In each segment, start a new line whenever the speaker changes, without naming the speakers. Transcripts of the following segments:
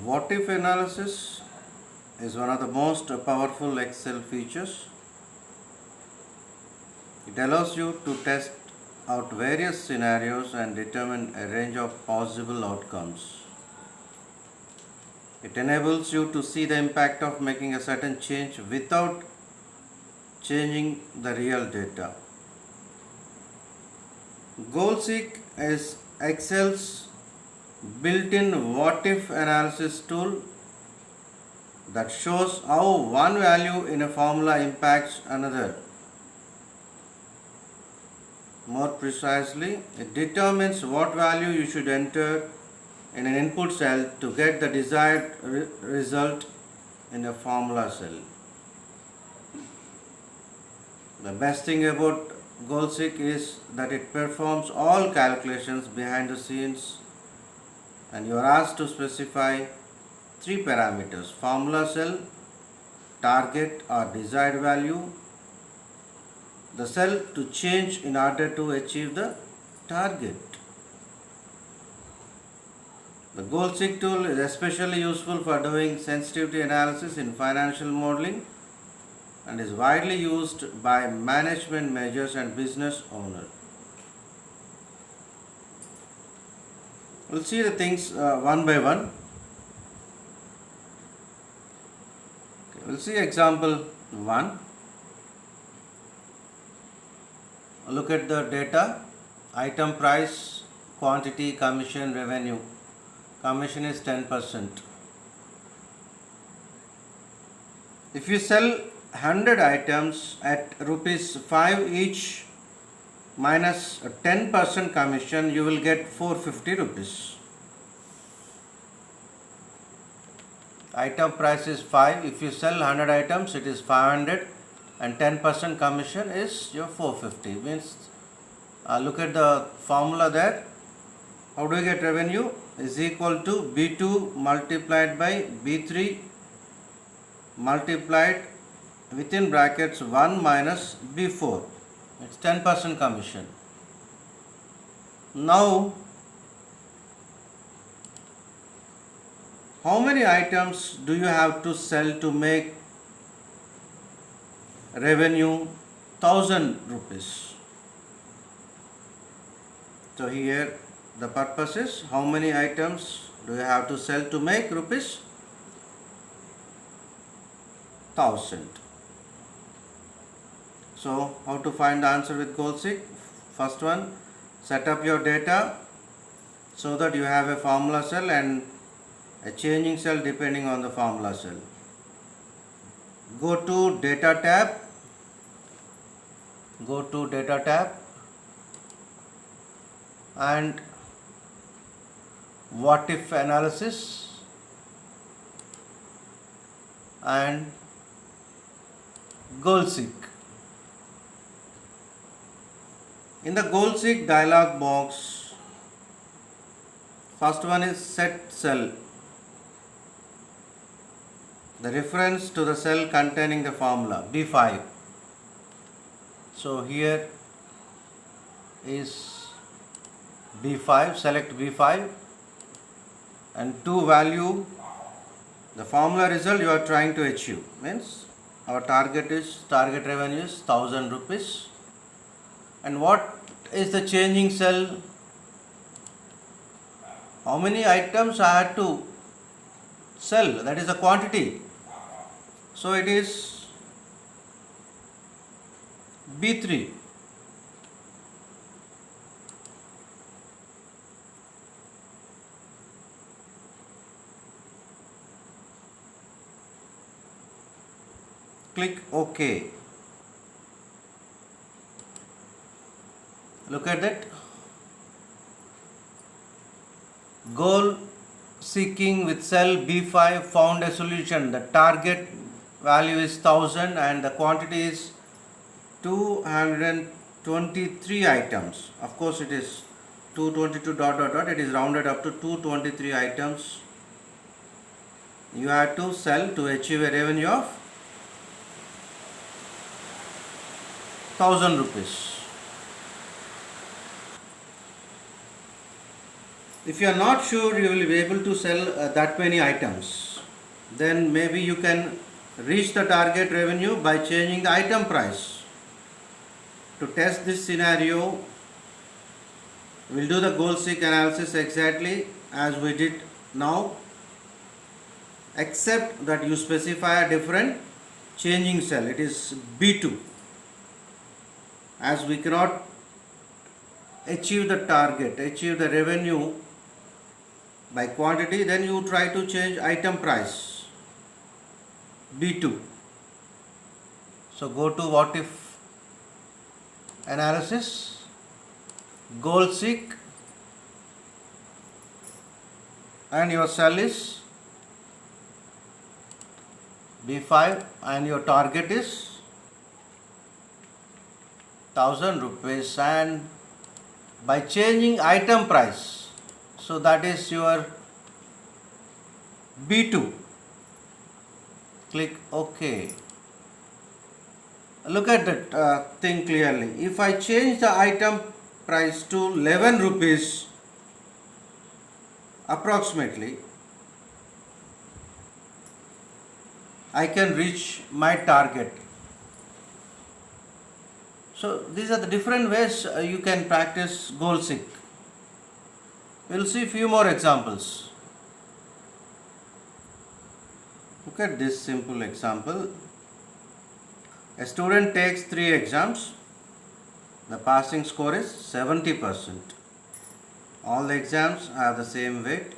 What if analysis is one of the most powerful Excel features. It allows you to test out various scenarios and determine a range of possible outcomes. It enables you to see the impact of making a certain change without changing the real data. GoalSeek is Excel's built-in what-if analysis tool that shows how one value in a formula impacts another. More precisely, it determines what value you should enter in an input cell to get the desired result in a formula cell. The best thing about GoalSeek is that it performs all calculations behind the scenes, and you are asked to specify three parameters: formula cell, target or desired value, the cell to change in order to achieve the target. The GoalSeek tool is especially useful for doing sensitivity analysis in financial modeling and is widely used by management managers and business owners. We'll see the things one by one. We'll see example 1. Look at the data: item price, quantity, commission, revenue. Commission is 10%. If you sell 100 items at rupees 5 each minus a 10% commission, you will get 450 rupees. Item price is 5. If you sell 100 items, it is 500, and 10% commission is your 450. Means look at the formula there. How do we get revenue? Is equal to B2 multiplied by B3 multiplied within brackets 1 minus B4. It's 10% commission. Now, how many items do you have to sell to make revenue 1000 rupees? So here the purpose is, how many items do you have to sell to make rupees 1000? So how to find the answer with GoalSeek? First one, set up your data so that you have a formula cell and a changing cell depending on the formula cell. Go to data tab. And what if analysis and GoalSeek. In the GoalSeek dialog box, first one is set cell, the reference to the cell containing the formula B5. So here is B5, select B5, and to value the formula result you are trying to achieve. Means our target revenue is 1000 rupees. And what is the changing cell? How many items I had to sell? That is the quantity. So it is B3. Click OK. Look at that. Goal seeking with cell B5 found a solution. The target value is 1000 and the quantity is 223 items. Of course it is 222 dot dot dot. It is rounded up to 223 items. You have to sell to achieve a revenue of 1000 rupees. If you are not sure you will be able to sell that many items, then maybe you can reach the target revenue by changing the item price. To test this scenario, we'll do the goal seek analysis exactly as we did now, except that you specify a different changing cell. It is B2. As we cannot achieve the target, achieve the revenue by quantity, then you try to change item price B2. So go to what if analysis, goal seek, and your cell is B5 and your target is 1000 rupees, and by changing item price, so that is your B2, click OK. Look at that thing clearly. If I change the item price to 11 rupees approximately, I can reach my target. So these are the different ways you can practice goal seek. We'll see few more examples. Look at this simple example. A student takes 3 exams. The passing score is 70%. All the exams have the same weight.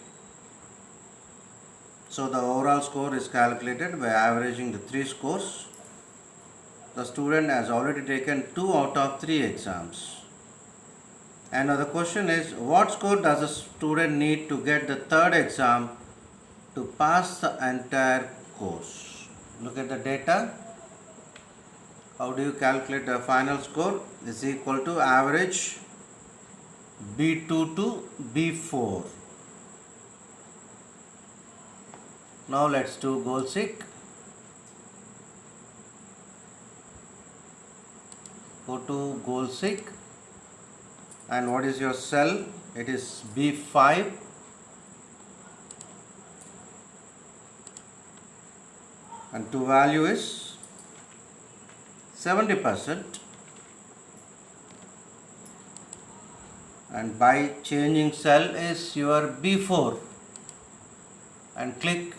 So the overall score is calculated by averaging the 3 scores. The student has already taken 2 out of 3 exams. And now the question is, what score does a student need to get the third exam to pass the entire course? Look at the data. How do you calculate the final score? Is equal to average B2 to B4. Now let's do goal seek. Go to goal seek, and what is your cell? It is B5, and to value is 70%, and by changing cell is your B4, and click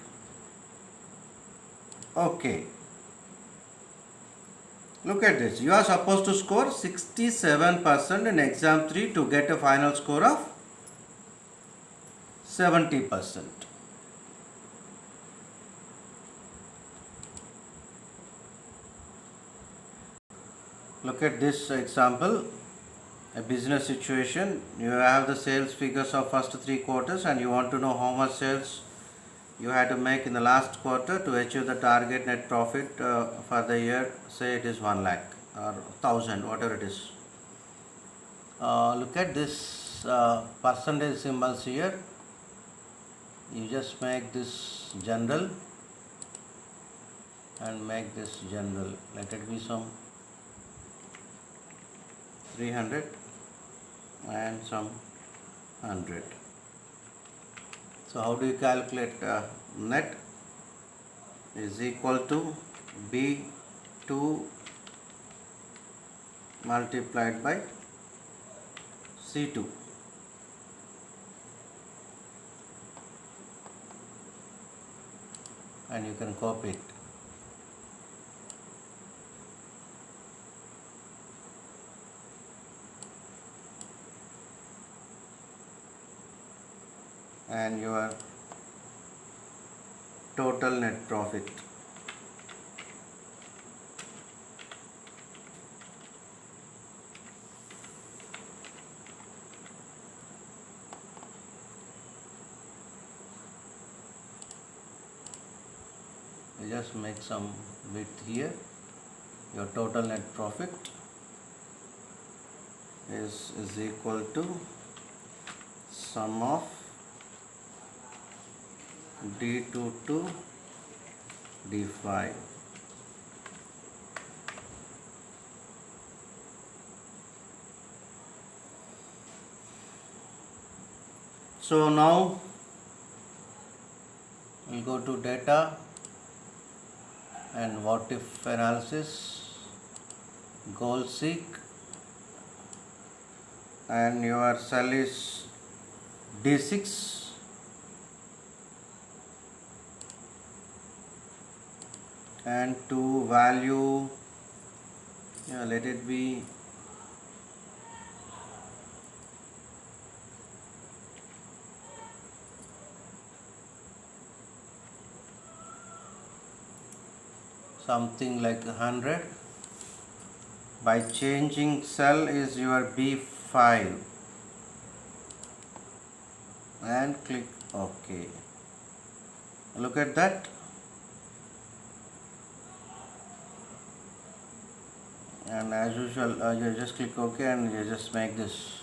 OK. Look at this. You are supposed to score 67% in exam 3 to get a final score of 70%. Look at this example. A business situation. You have the sales figures of first 3 quarters and you want to know how much sales you had to make in the last quarter to achieve the target net profit for the year. Say it is 1 lakh or 1000, whatever it is. Look at this percentage symbols here. You just make this general and make this general. Let it be some 300 and some 100. So how do you calculate net? Is equal to B2 multiplied by C2. And you can copy it. And your total net profit. You just make some width here. Your total net profit is equal to sum of D2 to D5. So now we'll go to data and what if analysis, goal seek, and your cell is D6, and to value, let it be something like 100. By changing cell is your B5 and click OK. Look at that. And as usual, you just click OK and you just make this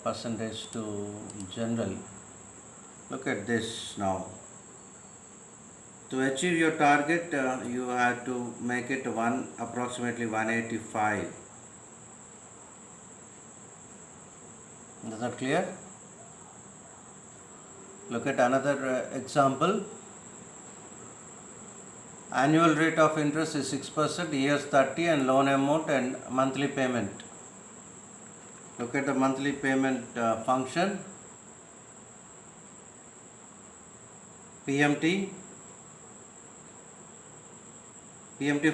percentage to general. Look at this now. To achieve your target, you have to make it approximately 185. Is that clear? Look at another example. Annual rate of interest is 6%, years 30, and loan amount and monthly payment. Look at the monthly payment function. PMT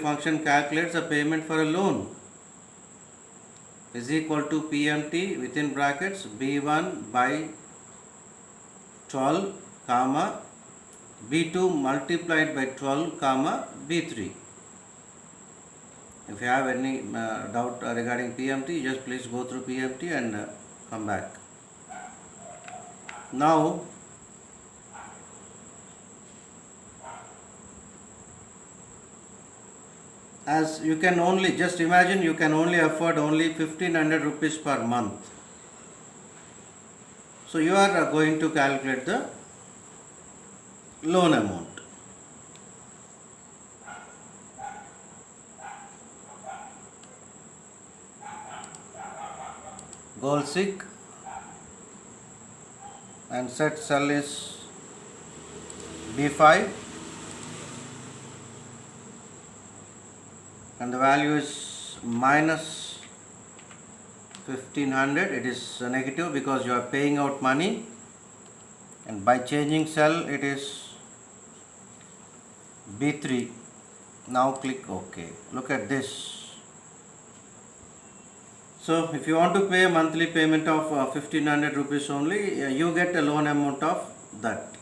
function calculates the payment for a loan is equal to PMT within brackets B1 by 12 comma B2 multiplied by 12 comma B3. If you have any doubt regarding PMT, just please go through PMT and come back. Now as you can only, just imagine you can only afford only 1500 rupees per month. So you are going to calculate the loan amount. Goal seek and set cell is B5 and the value is minus 1500. It is negative because you are paying out money, and by changing cell it is B3. Now click OK. Look at this. So if you want to pay a monthly payment of 1500 rupees only, you get a loan amount of that.